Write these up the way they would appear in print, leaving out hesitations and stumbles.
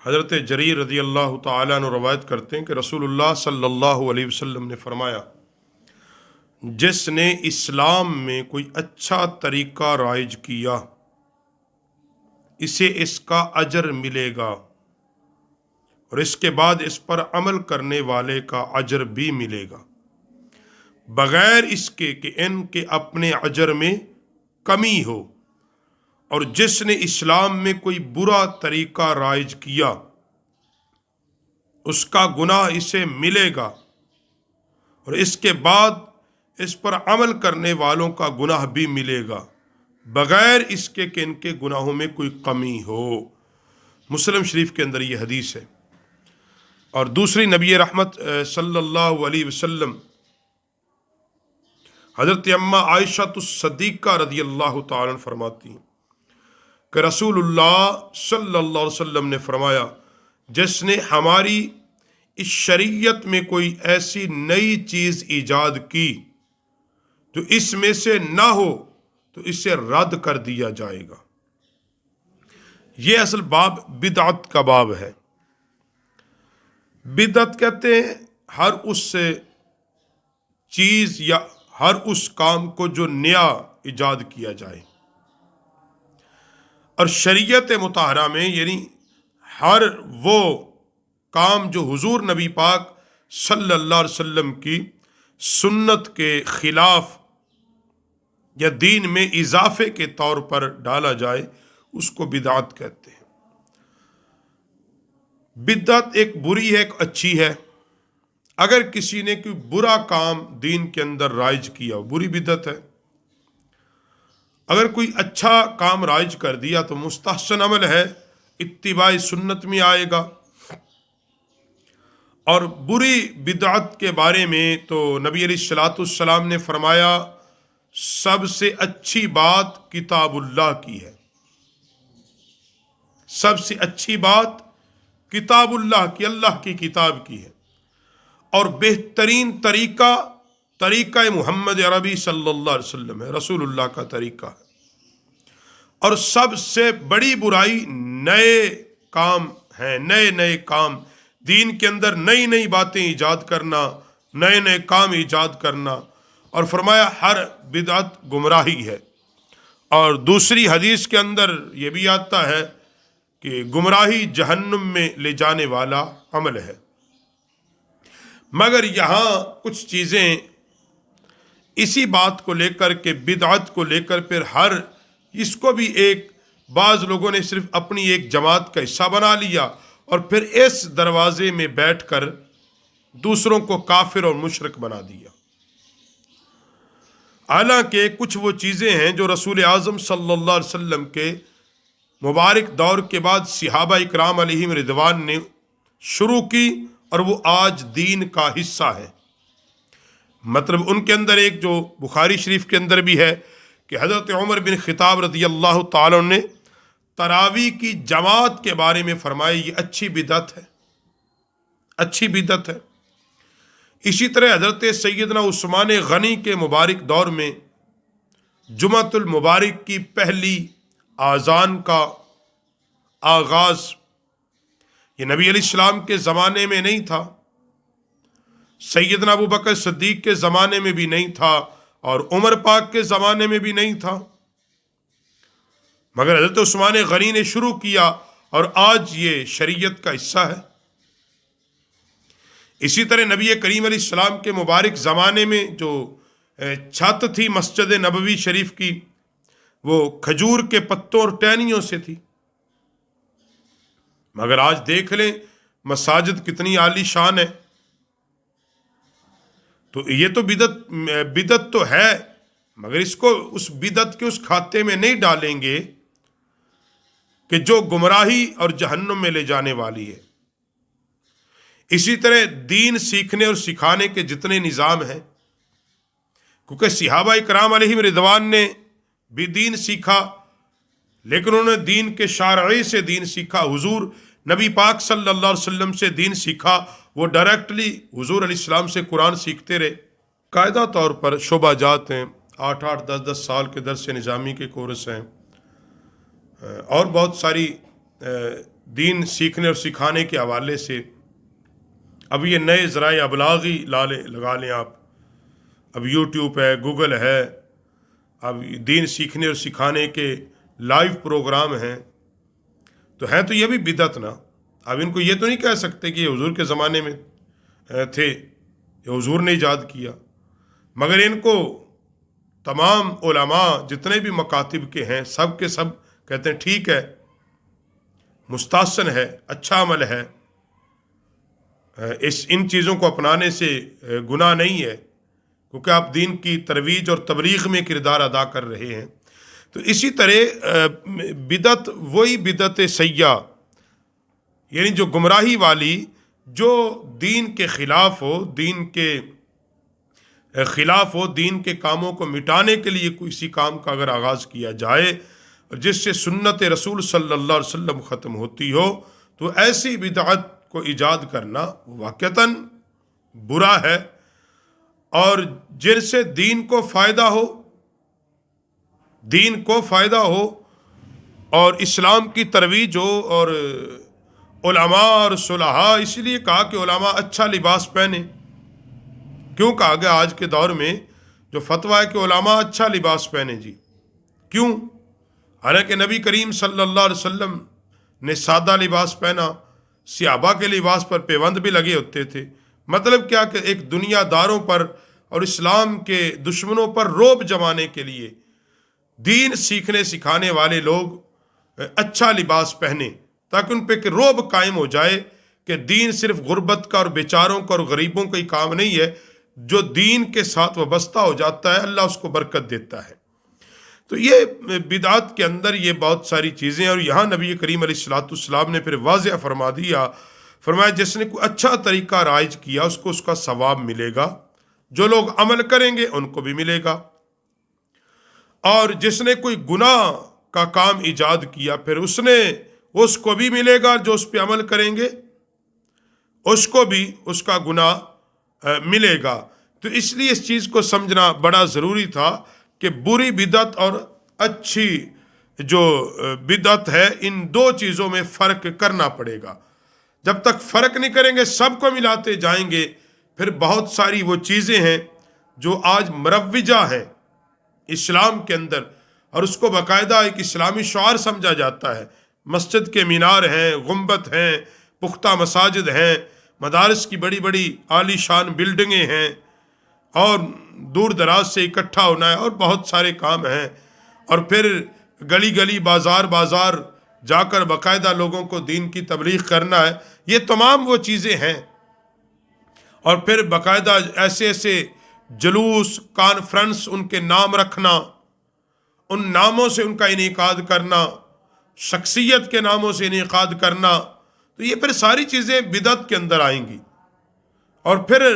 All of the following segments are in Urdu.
حضرت جریر رضی اللہ تعالیٰ عنہ روایت کرتے ہیں کہ رسول اللہ صلی اللہ علیہ وسلم نے فرمایا، جس نے اسلام میں کوئی اچھا طریقہ رائج کیا اسے اس کا اجر ملے گا، اور اس کے بعد اس پر عمل کرنے والے کا اجر بھی ملے گا، بغیر اس کے کہ ان کے اپنے اجر میں کمی ہو۔ اور جس نے اسلام میں کوئی برا طریقہ رائج کیا اس کا گناہ اسے ملے گا، اور اس کے بعد اس پر عمل کرنے والوں کا گناہ بھی ملے گا، بغیر اس کے کہ ان کے گناہوں میں کوئی کمی ہو۔ مسلم شریف کے اندر یہ حدیث ہے۔ اور دوسری نبی رحمت صلی اللہ علیہ وسلم حضرت اماں عائشہ الصدیقہ رضی اللہ تعالیٰ عنہ فرماتی ہیں کہ رسول اللہ صلی اللہ علیہ وسلم نے فرمایا، جس نے ہماری اس شریعت میں کوئی ایسی نئی چیز ایجاد کی جو اس میں سے نہ ہو تو اسے رد کر دیا جائے گا۔ یہ اصل باب بدعت کا باب ہے۔ بدعت کہتے ہیں ہر اس چیز یا ہر اس کام کو جو نیا ایجاد کیا جائے، اور شریعت مطہرہ میں یعنی ہر وہ کام جو حضور نبی پاک صلی اللہ علیہ وسلم کی سنت کے خلاف یا دین میں اضافے کے طور پر ڈالا جائے اس کو بدعت کہتے ہیں۔ بدعت ایک بری ہے، ایک اچھی ہے۔ اگر کسی نے کوئی برا کام دین کے اندر رائج کیا بری بدعت ہے، اگر کوئی اچھا کام رائج کر دیا تو مستحسن عمل ہے، اتباع سنت میں آئے گا۔ اور بری بدعت کے بارے میں تو نبی علیہ الصلوۃ والسلام نے فرمایا، سب سے اچھی بات کتاب اللہ کی ہے، سب سے اچھی بات کتاب اللہ کی، اللہ کی کتاب کی ہے، اور بہترین طریقہ محمد عربی صلی اللہ علیہ وسلم ہے، رسول اللہ کا طریقہ ہے۔ اور سب سے بڑی برائی نئے کام ہیں، نئے کام دین کے اندر، نئی باتیں ایجاد کرنا، نئے کام ایجاد کرنا۔ اور فرمایا ہر بدعت گمراہی ہے۔ اور دوسری حدیث کے اندر یہ بھی آتا ہے کہ گمراہی جہنم میں لے جانے والا عمل ہے۔ مگر یہاں کچھ چیزیں اسی بات کو لے کر کے، بدعت کو لے کر پھر اس کو بھی بعض لوگوں نے صرف اپنی ایک جماعت کا حصہ بنا لیا اور پھر اس دروازے میں بیٹھ کر دوسروں کو کافر اور مشرک بنا دیا۔ حالانکہ کچھ وہ چیزیں ہیں جو رسول اعظم صلی اللہ علیہ وسلم کے مبارک دور کے بعد صحابہ اکرام علیہم رضوان نے شروع کی، اور وہ آج دین کا حصہ ہے۔ مطلب ان کے اندر ایک جو بخاری شریف کے اندر بھی ہے کہ حضرت عمر بن خطاب رضی اللہ تعالیٰ عنہ نے تراویح کی جماعت کے بارے میں فرمایا، یہ اچھی بدعت ہے، اچھی بدعت ہے۔ اسی طرح حضرت سیدنا عثمان غنی کے مبارک دور میں جمعۃ المبارک کی پہلی اذان کا آغاز یہ نبی علیہ السلام کے زمانے میں نہیں تھا، سیدنا ابو بکر صدیق کے زمانے میں بھی نہیں تھا، اور عمر پاک کے زمانے میں بھی نہیں تھا، مگر حضرت عثمان غنی نے شروع کیا، اور آج یہ شریعت کا حصہ ہے۔ اسی طرح نبی کریم علیہ السلام کے مبارک زمانے میں جو چھت تھی مسجد نبوی شریف کی، وہ کھجور کے پتوں اور ٹہنیوں سے تھی، مگر آج دیکھ لیں مساجد کتنی عالی شان ہے۔ تو یہ تو بدعت تو ہے، مگر اس کو اس بدعت کے اس کھاتے میں نہیں ڈالیں گے کہ جو گمراہی اور جہنم میں لے جانے والی ہے۔ اسی طرح دین سیکھنے اور سکھانے کے جتنے نظام ہیں، کیونکہ صحابہ اکرام علیہم رضوان نے بھی دین سیکھا، لیکن انہوں نے دین کے شارعی سے دین سیکھا، حضور نبی پاک صلی اللہ علیہ وسلم سے دین سیکھا، وہ ڈائریکٹلی حضور علیہ السلام سے قرآن سیکھتے رہے۔ قاعدہ طور پر شعبہ جات ہیں، 8 10 سال کے درس نظامی کے کورس ہیں، اور بہت ساری دین سیکھنے اور سکھانے کے حوالے سے اب یہ نئے ذرائع ابلاغی لگا لیں آپ. اب یوٹیوب ہے، گوگل ہے، اب دین سیکھنے اور سکھانے کے لائیو پروگرام ہیں. تو ہیں تو یہ بھی بدعت نا. اب ان کو یہ تو نہیں کہہ سکتے کہ یہ حضور کے زمانے میں تھے، یہ حضور نے ایجاد کیا. مگر ان کو تمام علماء جتنے بھی مکاتب کے ہیں سب کے سب کہتے ہیں ٹھیک ہے، مستحسن ہے، اچھا عمل ہے، ان چیزوں کو اپنانے سے گناہ نہیں ہے، کیونکہ آپ دین کی ترویج اور تبلیغ میں کردار ادا کر رہے ہیں. تو اسی طرح بدعت وہی بدعت سیاح، یعنی جو گمراہی والی، جو دین کے خلاف ہو، دین کے کاموں کو مٹانے کے لیے کسی کام کا اگر آغاز کیا جائے جس سے سنت رسول صلی اللہ علیہ وسلم ختم ہوتی ہو، تو ایسی بدعت کو ایجاد کرنا واقعتاً برا ہے. اور جن سے دین کو فائدہ ہو اور اسلام کی ترویج ہو، اور علماء اور صلحاء، اس لیے کہا کہ علماء اچھا لباس پہنے. کیوں کہا گیا آج کے دور میں جو فتویٰ ہے کہ علماء اچھا لباس پہنے؟ جی کیوں؟ حالانکہ نبی کریم صلی اللہ علیہ وسلم نے سادہ لباس پہنا، صحابہ کے لباس پر پیوند بھی لگے ہوتے تھے. مطلب کیا کہ ایک دنیا داروں پر اور اسلام کے دشمنوں پر رعب جمانے کے لیے دین سیکھنے سکھانے والے لوگ اچھا لباس پہنے، تاکہ ان پہ ایک رعب قائم ہو جائے کہ دین صرف غربت کا اور بیچاروں کا اور غریبوں کا ہی کام نہیں ہے. جو دین کے ساتھ وابستہ ہو جاتا ہے اللہ اس کو برکت دیتا ہے. تو یہ بدعات کے اندر یہ بہت ساری چیزیں، اور یہاں نبی کریم علیہ الصلوۃ والسلام نے پھر واضح فرمایا جس نے کوئی اچھا طریقہ رائج کیا اس کو اس کا ثواب ملے گا، جو لوگ عمل کریں گے ان کو بھی ملے گا. اور جس نے کوئی گناہ کا کام ایجاد کیا پھر اس کو بھی ملے گا، جو اس پہ عمل کریں گے اس کو بھی اس کا گناہ ملے گا. تو اس لیے اس چیز کو سمجھنا بڑا ضروری تھا کہ بری بدعت اور اچھی جو بدعت ہے ان دو چیزوں میں فرق کرنا پڑے گا. جب تک فرق نہیں کریں گے، سب کو ملاتے جائیں گے، پھر بہت ساری وہ چیزیں ہیں جو آج مروجہ ہیں اسلام کے اندر، اور اس کو باقاعدہ ایک اسلامی شعار سمجھا جاتا ہے. مسجد کے مینار ہیں، گنبد ہیں، پختہ مساجد ہیں، مدارس کی بڑی بڑی عالی شان بلڈنگیں ہیں، اور دور دراز سے اکٹھا ہونا ہے، اور بہت سارے کام ہیں. اور پھر گلی گلی بازار جا کر باقاعدہ لوگوں کو دین کی تبلیغ کرنا ہے. یہ تمام وہ چیزیں ہیں. اور پھر باقاعدہ ایسے جلوس، کانفرنس، ان کے نام رکھنا، ان ناموں سے ان کا انعقاد کرنا، شخصیت کے ناموں سے انعقاد کرنا، تو یہ پھر ساری چیزیں بدعت کے اندر آئیں گی. اور پھر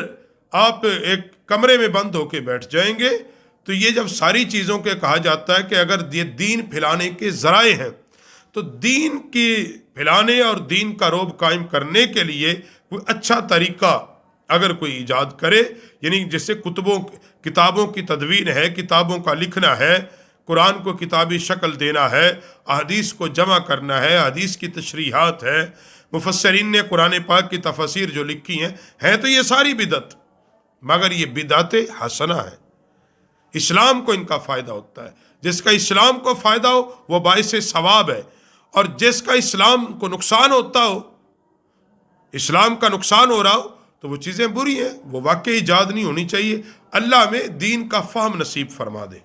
آپ ایک کمرے میں بند ہو کے بیٹھ جائیں گے. تو یہ جب ساری چیزوں کے کہا جاتا ہے کہ اگر یہ دین پھیلانے کے ذرائع ہیں، تو دین کی پھیلانے اور دین کا رعب قائم کرنے کے لیے کوئی اچھا طریقہ اگر کوئی ایجاد کرے، یعنی جیسے کتابوں کی تدوین ہے، کتابوں کا لکھنا ہے، قرآن کو کتابی شکل دینا ہے، احادیث کو جمع کرنا ہے، حدیث کی تشریحات ہے، مفسرین نے قرآن پاک کی تفاسیر جو لکھی ہیں تو یہ ساری بدعت، مگر یہ بدعت حسنہ ہے. اسلام کو ان کا فائدہ ہوتا ہے. جس کا اسلام کو فائدہ ہو وہ باعث ثواب ہے، اور جس کا اسلام کو نقصان ہوتا ہو، اسلام کا نقصان ہو رہا ہو، تو وہ چیزیں بری ہیں، وہ واقعی ایجاد نہیں ہونی چاہیے. اللہ ہمیں دین کا فہم نصیب فرما دے.